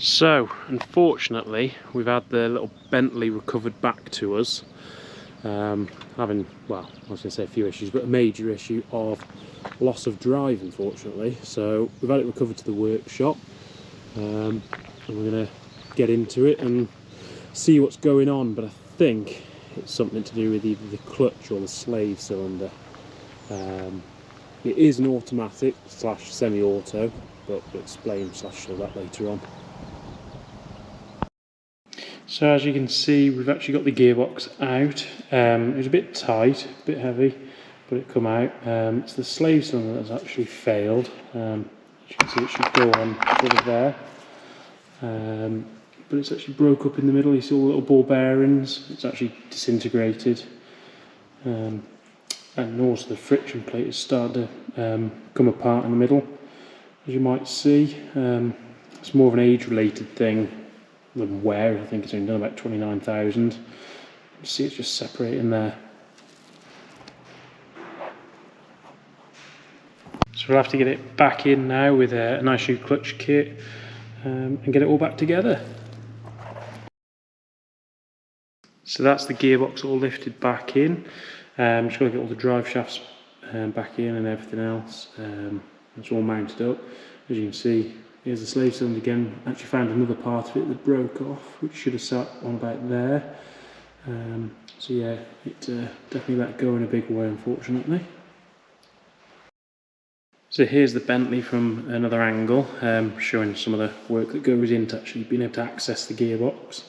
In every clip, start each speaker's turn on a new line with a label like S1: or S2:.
S1: So, unfortunately, we've had the little Bentley recovered back to us. Having, well, I was going to say a few issues, but a major issue of loss of drive, unfortunately. So, we've had it recovered to the workshop, and we're going to get into it and see what's going on. But I think it's something to do with either the clutch or the slave cylinder. It is an automatic / semi-auto, but we'll explain / show that later on. So as you can see, we've actually got the gearbox out. It was a bit tight, a bit heavy, but it come out. It's the slave cylinder that's actually failed. As you can see, it should go on sort of there. But it's actually broke up in the middle. You see all the little ball bearings. It's actually disintegrated. And also the friction plate has started to come apart in the middle, as you might see. It's more of an age-related thing than wear. I think it's only done about 29,000. You see it's just separating there. So we'll have to get it back in now with a nice new clutch kit and get it all back together. So that's the gearbox all lifted back in. Just got to get all the drive shafts back in and everything else. It's all mounted up. As you can see, here's the slave cylinder again. Actually found another part of it that broke off, which should have sat on about there. So yeah, it definitely let go in a big way, unfortunately. So here's the Bentley from another angle, showing some of the work that goes into actually being able to access the gearbox,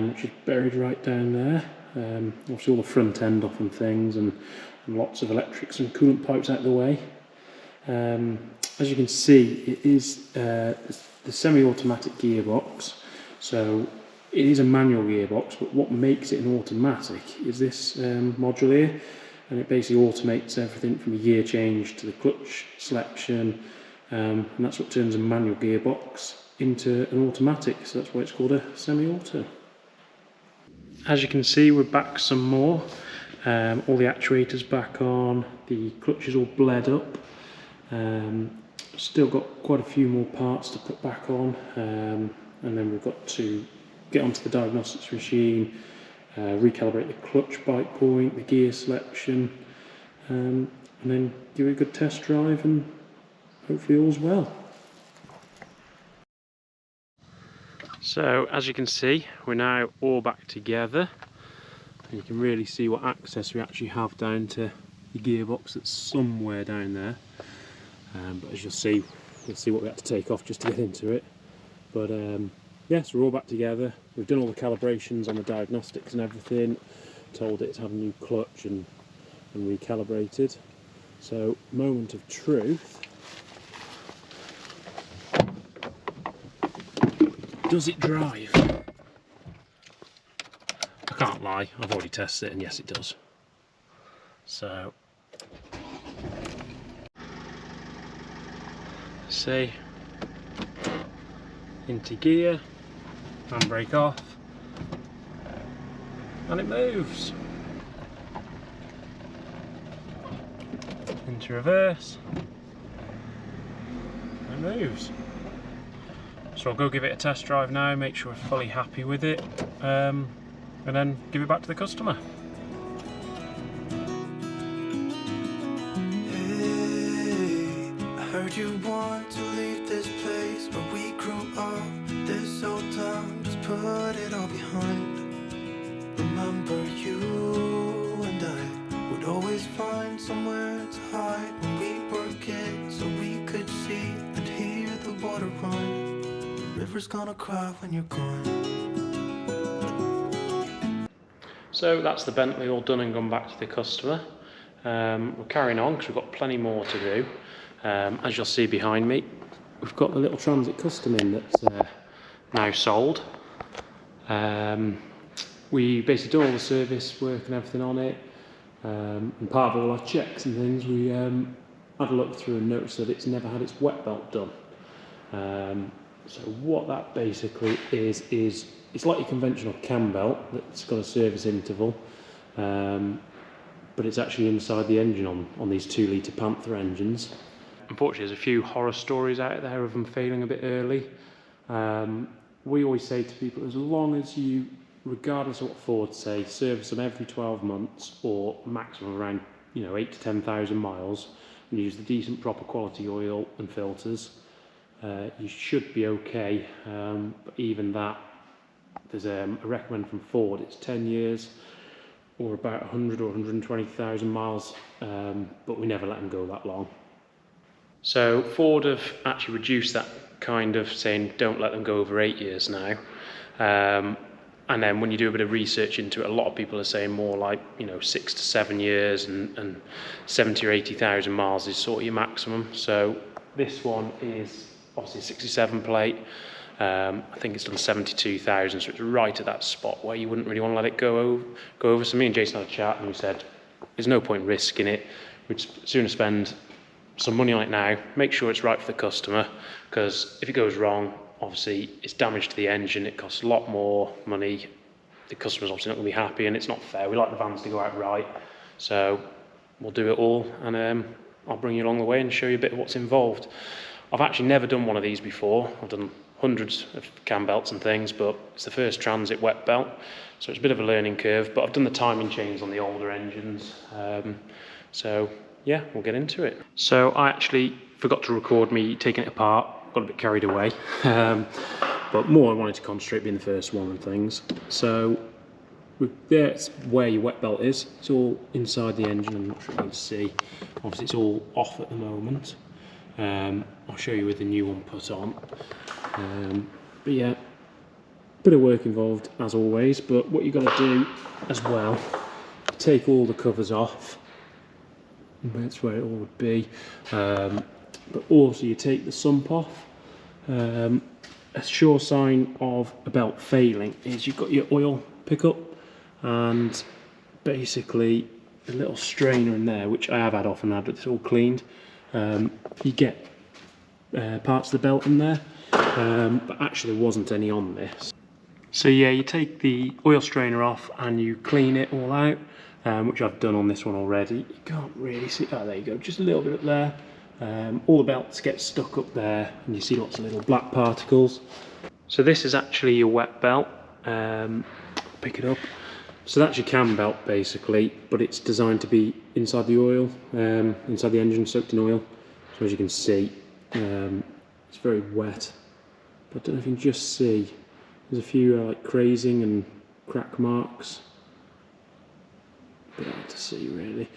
S1: which is buried right down there. Obviously all the front end off and things, and lots of electrics and coolant pipes out of the way. As you can see, it is the semi-automatic gearbox, so it is a manual gearbox, but what makes it an automatic is this module here, and it basically automates everything from a gear change to the clutch selection, and that's what turns a manual gearbox into an automatic, so that's why it's called a semi-auto. As you can see, we're back some more. All the actuators back on, the clutch is all bled up. Still got quite a few more parts to put back on, and then we've got to get onto the diagnostics machine, recalibrate the clutch bite point, the gear selection, and then give it a good test drive, and hopefully all's well. So as you can see, we're now all back together, and you can really see what access we actually have down to the gearbox that's somewhere down there. But as you'll see what we had to take off just to get into it. But yes, we're all back together. We've done all the calibrations on the diagnostics and everything, told it to have a new clutch and recalibrated. So, moment of truth. Does it drive? I can't lie, I've already tested it, and yes it does. So, see, into gear, handbrake off, and it moves. Into reverse, and it moves. So I'll go give it a test drive now, make sure we're fully happy with it, and then give it back to the customer.
S2: Hey, I heard you want to leave this place where we grew up. This old town, just put it all behind. Remember you and I would always find somewhere to hide when we were kids, so we could see and hear the water run. River's gonna cry when you're gone.
S1: So that's the Bentley all done and gone back to the customer. We're carrying on because we've got plenty more to do. As you'll see behind me, we've got the little Transit Custom in that's now sold. We basically done all the service work and everything on it, and part of all our checks and things, we had a look through and noticed that it's never had its wet belt done. So what that basically is it's like your conventional cam belt that's got a service interval, but it's actually inside the engine on these 2-litre Panther engines. Unfortunately, there's a few horror stories out there of them failing a bit early. We always say to people, as long as you, regardless of what Ford say, service them every 12 months or maximum around 8 to 10,000 miles, and use the decent proper quality oil and filters, you should be okay. But even that, there's a recommend from Ford, it's 10 years or about 100 or 120,000 miles, but we never let them go that long. So Ford have actually reduced that, kind of saying don't let them go over 8 years now. And then when you do a bit of research into it, a lot of people are saying more like 6 to 7 years and 70 or 80,000 miles is sort of your maximum. So this one is obviously a 67 plate. I think it's done 72,000, so it's right at that spot where you wouldn't really want to let it go over. So me and Jason had a chat and we said there's no point risking it. We'd sooner spend some money on it now, make sure it's right for the customer, because if it goes wrong, obviously it's damage to the engine, it costs a lot more money, the customer's obviously not going to be happy, and it's not fair. We like the vans to go out right, so we'll do it all, and I'll bring you along the way and show you a bit of what's involved. I've actually never done one of these before. I've done hundreds of cam belts and things, but it's the first transit wet belt, so it's a bit of a learning curve, but I've done the timing chains on the older engines, so yeah, we'll get into it. So I actually forgot to record me taking it apart, got a bit carried away, but more I wanted to concentrate being the first one and things. So there's where your wet belt is. It's all inside the engine. I'm not sure you can see. Obviously it's all off at the moment. I'll show you with the new one put on. But yeah, bit of work involved as always, but what you've got to do as well, take all the covers off. That's where it all would be, but also you take the sump off. A sure sign of a belt failing is you've got your oil pickup and basically a little strainer in there, which I have had off and had it's all cleaned. You get parts of the belt in there, but actually there wasn't any on this. So yeah, you take the oil strainer off and you clean it all out. Which I've done on this one already. You can't really see, oh there you go, just a little bit up there. All the belts get stuck up there and you see lots of little black particles. So this is actually your wet belt. Pick it up. So that's your cam belt basically, but it's designed to be inside the oil, inside the engine, soaked in oil. So as you can see, it's very wet. But I don't know if you can just see, there's a few like crazing and crack marks. Bit hard to see really,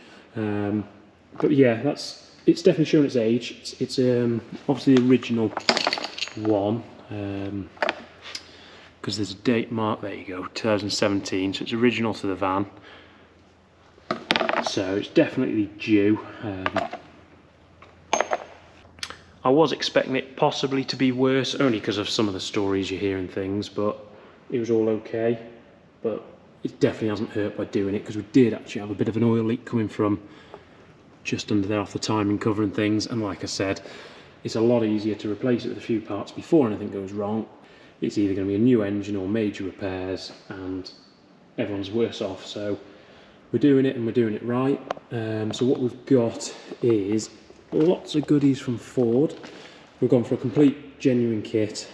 S1: but yeah, it's definitely showing its age. It's obviously the original one, because there's a date mark. There you go, 2017. So it's original to the van. So it's definitely due. I was expecting it possibly to be worse, only because of some of the stories you hear and things, but it was all okay. But it definitely hasn't hurt by doing it, because we did actually have a bit of an oil leak coming from just under there off the timing cover and things, and like I said, it's a lot easier to replace it with a few parts before anything goes wrong. It's either going to be a new engine or major repairs and everyone's worse off, so we're doing it and we're doing it right. So what we've got is lots of goodies from Ford. We've gone for a complete genuine kit,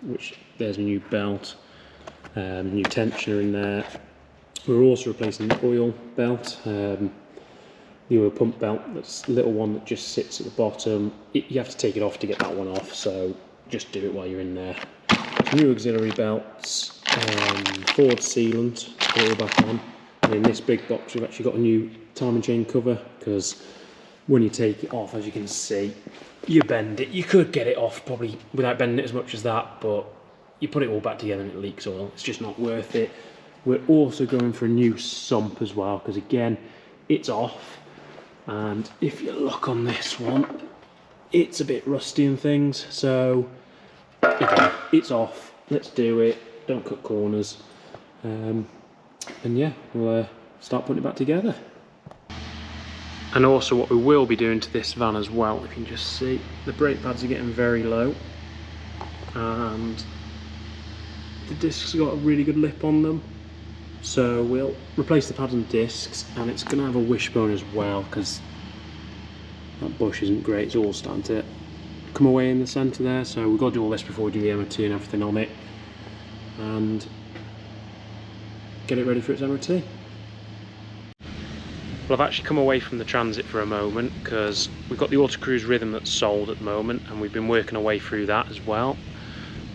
S1: which there's a new belt, new tensioner in there. We're also replacing the oil belt, the oil pump belt. That's the little one that just sits at the bottom. You have to take it off to get that one off, so just do it while you're in there. New auxiliary belts, Ford sealant, put it all back on. And in this big box we've actually got a new timing chain cover, because when you take it off, as you can see, you bend it. You could get it off probably without bending it as much as that, but you put it all back together and it leaks oil. It's just not worth it. We're also going for a new sump as well, because again, it's off. And if you look on this one, it's a bit rusty and things. So again, it's off. Let's do it. Don't cut corners. And yeah, we'll start putting it back together. And also what we will be doing to this van as well, if you can just see, the brake pads are getting very low. And the discs have got a really good lip on them, so we'll replace the pads and discs, and it's going to have a wishbone as well, because that bush isn't great. It's all starting to come away in the centre there, so we've got to do all this before we do the MOT and everything on it, and get it ready for its MOT. Well, I've actually come away from the Transit for a moment because we've got the Autocruise Rhythm that's sold at the moment, and we've been working our way through that as well.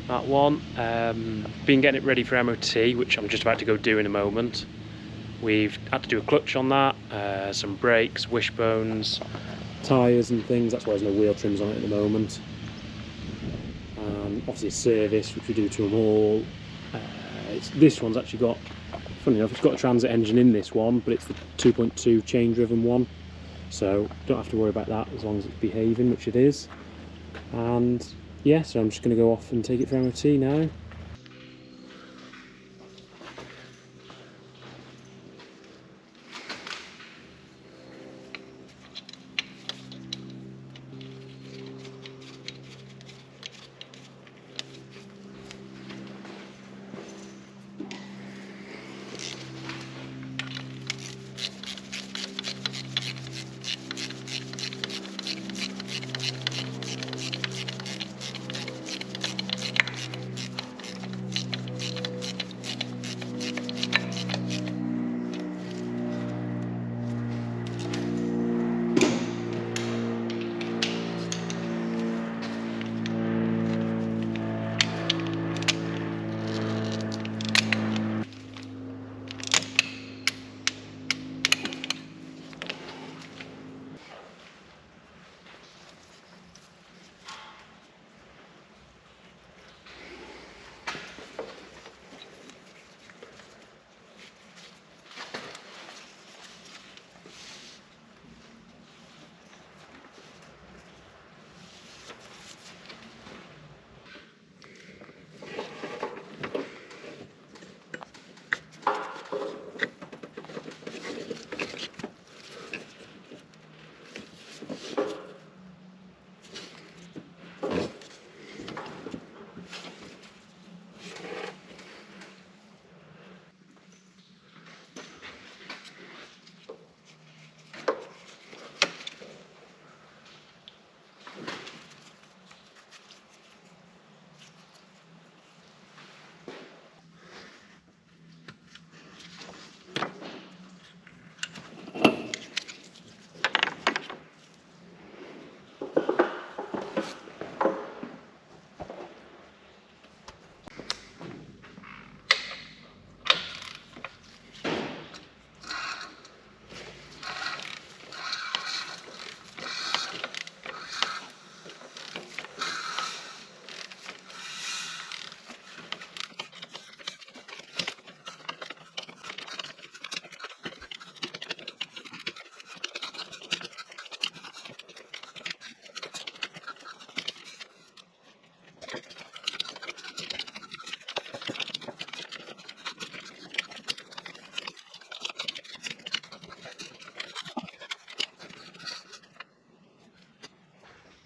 S1: That one, been getting it ready for MOT, which I'm just about to go do in a moment. We've had to do a clutch on that, some brakes, wishbones, tyres and things. That's why there's no wheel trims on it at the moment. Obviously a service, which we do to them all. This one's actually got, funny enough, it's got a Transit engine in this one, but it's the 2.2 chain driven one, so don't have to worry about that as long as it's behaving, which it is. And yeah, so I'm just going to go off and take it for MOT now.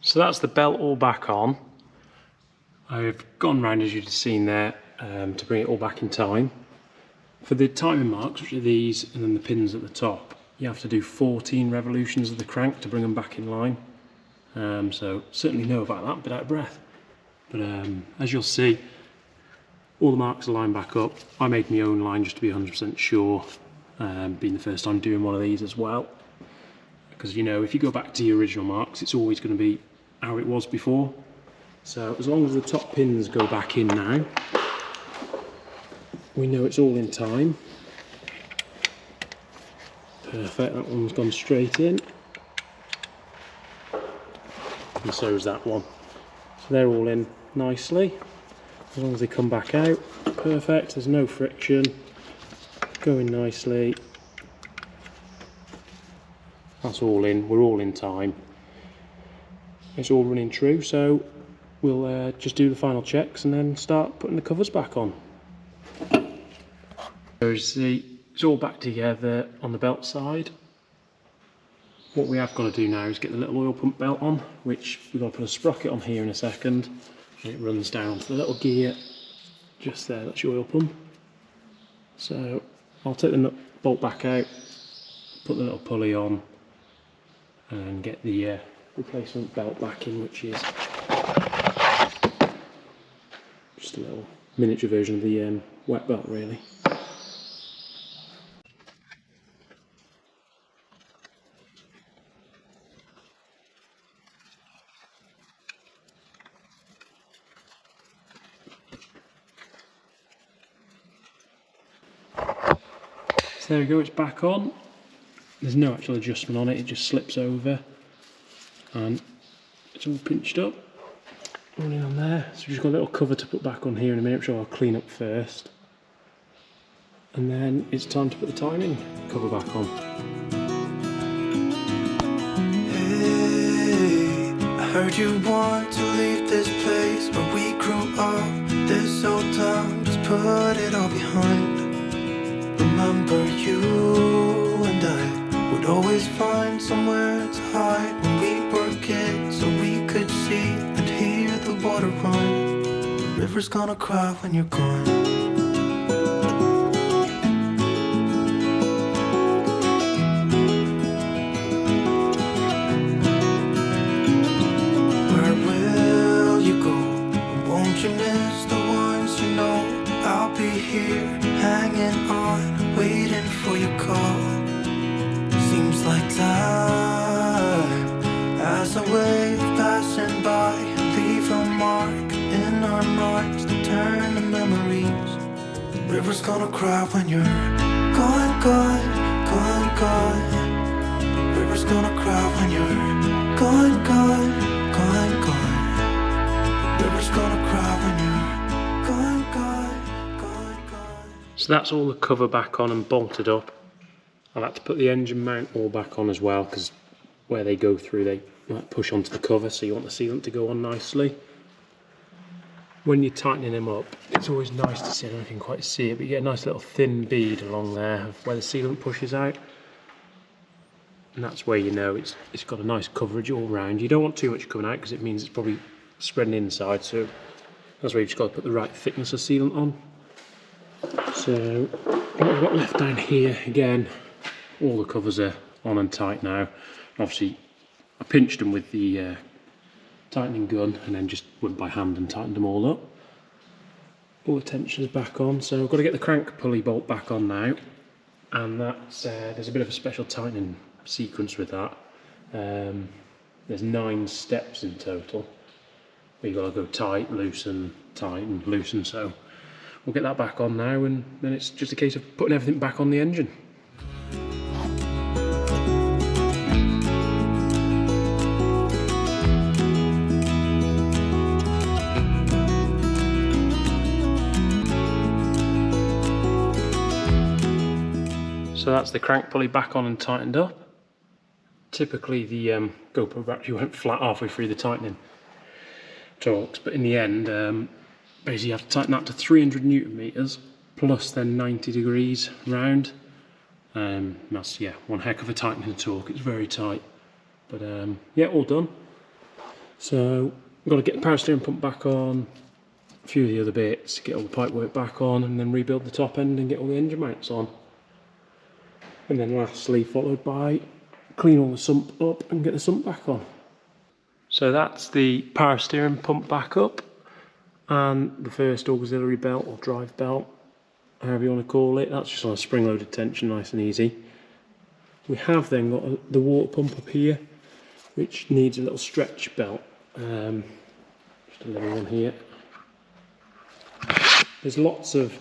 S1: So that's the belt all back on. I've gone round, as you've seen there, to bring it all back in time. For the timing marks, which are these, and then the pins at the top, you have to do 14 revolutions of the crank to bring them back in line. So certainly know about that, a bit out of breath. But as you'll see, all the marks are lined back up. I made my own line just to be 100% sure, being the first time doing one of these as well. Because you know, if you go back to your original marks, it's always going to be how it was before. So as long as the top pins go back in now, we know it's all in time. Perfect, that one's gone straight in. And so is that one. So they're all in nicely. As long as they come back out, perfect, there's no friction. Going nicely. That's all in, we're all in time. It's all running true, so we'll just do the final checks and then start putting the covers back on. So as you see, it's all back together on the belt side. What we have got to do now is get the little oil pump belt on, which we're going to put a sprocket on here in a second, and it runs down to the little gear just there. That's your oil pump. So I'll take the nut bolt back out, put the little pulley on, and get the replacement belt back in, which is just a little miniature version of the wet belt really. So there we go, it's back on. There's no actual adjustment on it, it just slips over and it's all pinched up. Running on there. So we've just got a little cover to put back on here in a minute, which I'll clean up first. And then it's time to put the timing cover back on.
S2: Hey, I heard you want to leave this place where we grew up. This old town, just put it all behind. Remember you and I would always find somewhere to hide when we were kids, so we could see and hear the water run. The river's gonna cry when you're gone. Where will you go? And won't you miss the ones you know? I'll be here hanging on, waiting for your call. Seems like time as a wave passing by, leave a mark in our minds that turn to memories. The river's gonna cry when you're gone, gone, gone, gone. The river's gonna cry when you're gone, gone, gone, gone. The river's gonna cry when you're gone, gone, gone, gone.
S1: So that's all the cover back on and bolted up. I've had to put the engine mount all back on as well, because where they go through they like push onto the cover, so you want the sealant to go on nicely. When you're tightening them up, it's always nice to see, I don't know if you can quite see it, but you get a nice little thin bead along there of where the sealant pushes out. And that's where you know it's got a nice coverage all round. You don't want too much coming out because it means it's probably spreading inside, so that's where you've just got to put the right thickness of sealant on. So what we've got left down here, again, all the covers are on and tight now. Obviously I pinched them with the tightening gun and then just went by hand and tightened them all up. All the tension's back on, so I've got to get the crank pulley bolt back on now, and that's there's a bit of a special tightening sequence with that. There's 9 steps in total. You've got to go tight, loosen, tight and loosen, so we'll get that back on now, and then it's just a case of putting everything back on the engine. So that's the crank pulley back on and tightened up. Typically the GoPro battery went flat halfway through the tightening torques, but in the end basically you have to tighten that to 300 Newton meters plus then 90 degrees round. That's one heck of a tightening torque. It's very tight, but yeah, all done. So I've got to get the power steering pump back on, a few of the other bits, get all the pipe work back on, and then rebuild the top end and get all the engine mounts on. And then lastly, followed by clean all the sump up and get the sump back on. So that's the power steering pump back up and the first auxiliary belt or drive belt, however you want to call it. That's just on a spring-loaded tension, nice and easy. We have then got the water pump up here, which needs a little stretch belt. Just a little one here. There's lots of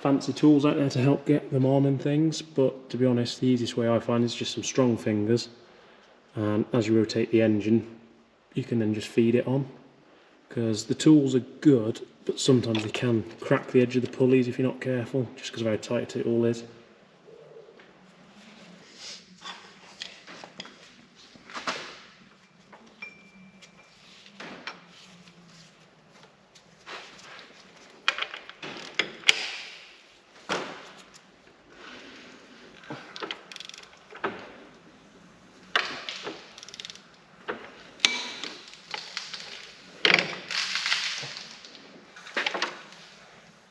S1: fancy tools out there to help get them on and things, but to be honest, the easiest way I find is just some strong fingers, and as you rotate the engine you can then just feed it on, because the tools are good but sometimes they can crack the edge of the pulleys if you're not careful, just because of how tight it all is.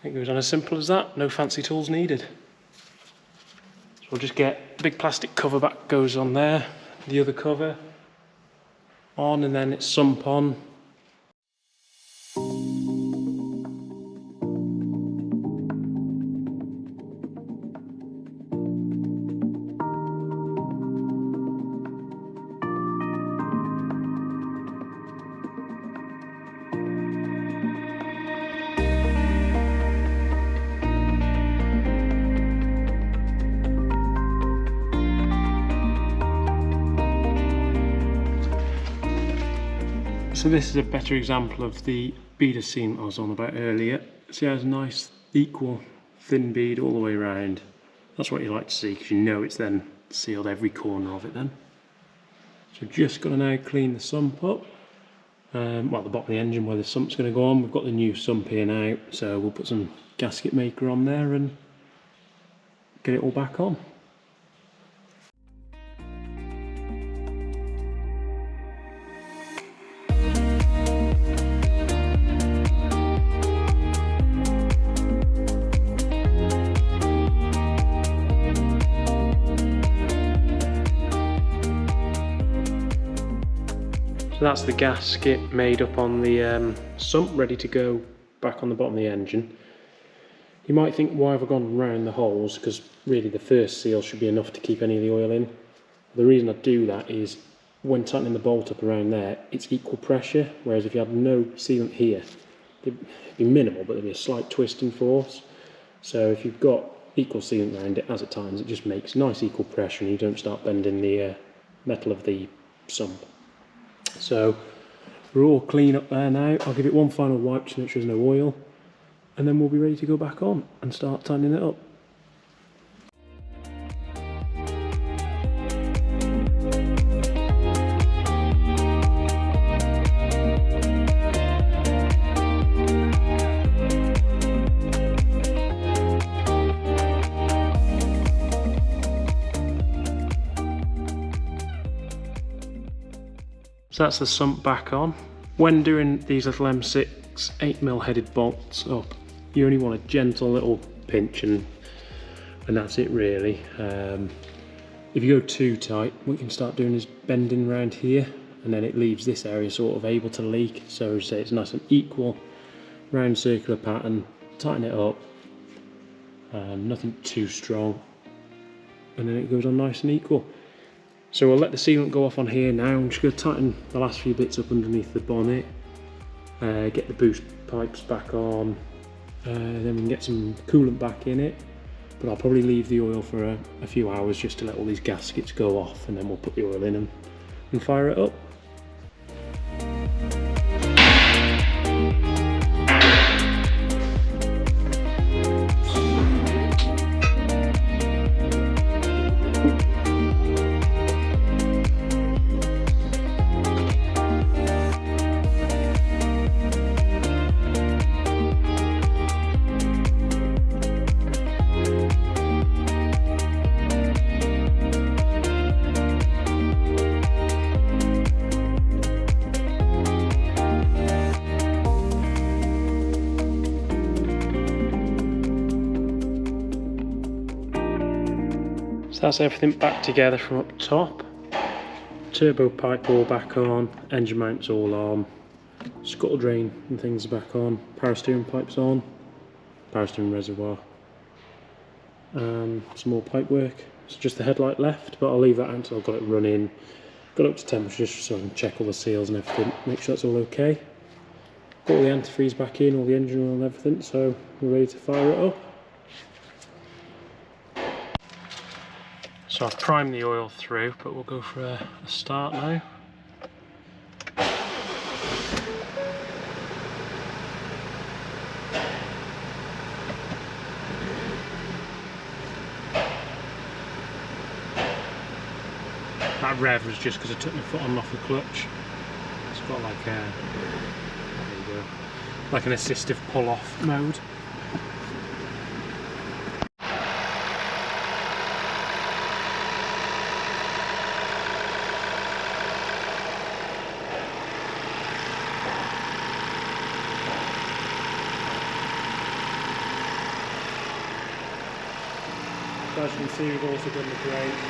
S1: It goes on as simple as that, no fancy tools needed. So we'll just get the big plastic cover back, goes on there, the other cover on, and then it's sump on. So this is a better example of the bead seam I was on about earlier. See how it's a nice equal thin bead all the way around. That's what you like to see, because you know it's then sealed every corner of it then. So just got to now clean the sump up. Well, the bottom of the engine where the sump's going to go on. We've got the new sump here now, so we'll put some gasket maker on there and get it all back on. So that's the gasket made up on the sump, ready to go back on the bottom of the engine. You might think, why have I gone round the holes? Because really the first seal should be enough to keep any of the oil in. The reason I do that is when tightening the bolt up around there, it's equal pressure, whereas if you had no sealant here, it'd be minimal, but there'd be a slight twisting force. So if you've got equal sealant around it, as at times, it just makes nice equal pressure and you don't start bending the metal of the sump. So we're all clean up there now. I'll give it one final wipe to make sure there's no oil, and then we'll be ready to go back on and start tightening it up. So that's the sump back on. When doing these little M6 8mm headed bolts up, you only want a gentle little pinch and that's it really. If you go too tight, what you can start doing is bending around here, and then it leaves this area sort of able to leak. So say it's nice and equal, round circular pattern, tighten it up, nothing too strong, and then it goes on nice and equal. So we'll let the sealant go off on here now. I'm just going to tighten the last few bits up underneath the bonnet, get the boost pipes back on, then we can get some coolant back in it. But I'll probably leave the oil for a few hours just to let all these gaskets go off, and then we'll put the oil in and fire it up. So that's everything back together from up top. Turbo pipe all back on, engine mounts all on, scuttle drain and things are back on, power steering pipes on, power steering reservoir, some more pipe work. It's just the headlight left, but I'll leave that until I've got it running, got up to temperature so I can check all the seals and everything, make sure that's all okay. Got all the antifreeze back in, all the engine oil and everything, so we're ready to fire it up. So I've primed the oil through, but we'll go for a start now. That rev was just because I took my foot on and off the clutch. It's got like a, there you go, like an assistive pull-off mode. So as you can see, we've also done the brakes.